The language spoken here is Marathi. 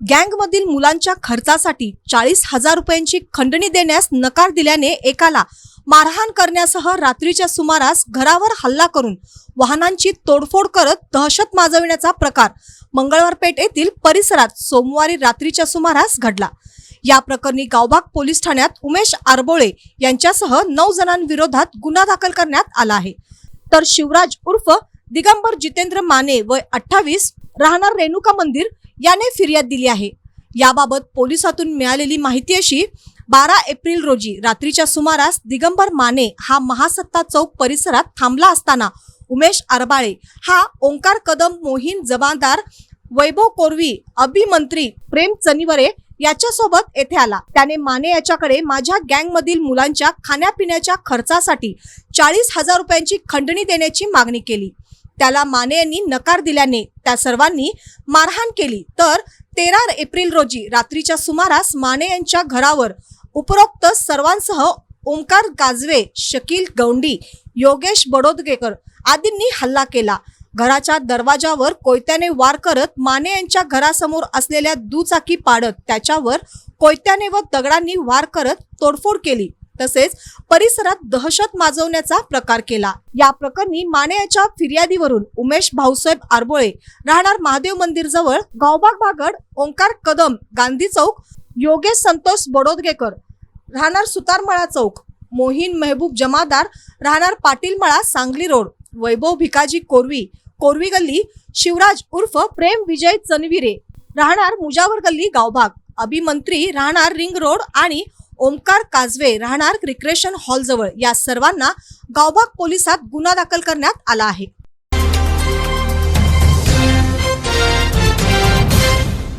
गँगमधील मुलांच्या खर्चासाठी 40,000 रुपयांची खंडणी देण्यास नकार दिल्याने एकाला मारहाण करण्यासह रात्रीच्या सुमारास घरावर हल्ला करून वाहनांची तोडफोड करत दहशत माजविण्याचा प्रकार मंगळवार पेठ येथील परिसरात सोमवारी रात्रीच्या सुमारास घडला। या प्रकरणी गावभाग पोलीस ठाण्यात उमेश आरबोळे यांच्यासह 9 जणांविरोधात गुन्हा दाखल करण्यात आला आहे। तर शिवराज उर्फ दिगंबर जितेंद्र माने वय 28 राहणार रेणुका मंदिर याने फिर्याद दिली आहे। याबाबत पोलिसातून मिळालेली माहिती अशी 12 एप्रिल रोजी रात्रीच्या सुमारास दिगंबर माने हा महासत्ता चौक परिसरात थांबला असताना उमेश आरबाळे हा ओंकार कदम मोहीन जमादार वैभव कोरवी अभिमंत्री प्रेम चनिवरे याच्यासोबत येथे आला। त्याने माने याच्याकडे माझ्या गँग मधील मुलांच्या खाण्यापिण्याच्या खर्चासाठी 40,000 रुपयांची खंडणी देण्याची मागणी केली। त्याला माने यांनी नकार दिल्याने त्या सर्वांनी मारहाण केली। तर 13 एप्रिल रोजी रात्रीच्या सुमारास माने यांच्या घरावर उपरोक्त सर्वांसह ओंकार गाजवे, शकील गौंडी, योगेश बडोदगेकर आदींनी हल्ला केला। घराच्या दरवाजावर कोयत्याने वार करत माने यांच्या घरासमोर असलेल्या दुचाकी पाडत त्याच्यावर कोयत्याने व दगडांनी वार करत तोडफोड केली। तसेच परिसरात दहशत माजवण्याचा प्रकार केला। या प्रकरणी माने यांच्या फिर्यादीवरून उमेश भाऊसाहेब आरबोळे राहणार महादेव मंदिर जवळ गावबाग बागड ओंकार कदम गांधी चौक, योगेश संतोष बडोदगेकर राहणार सुतारमळा चौक, मोहीन मेहबूब जमादार राहणार पाटील मळा सांगली रोड, वैभव भिकाजी कोरवी कोरवी गल्ली, शिवराज उर्फ प्रेम विजय चनविरे राहणार मुजावर गल्ली गावभाग, अभिमंत्री राहणार रिंग रोड आणि ओंकार काजवे राहणार रिक्रेशन हॉल जवळ या सर्वांना गावभाग पोलिसात गुन्हा दाखल करण्यात आला आहे।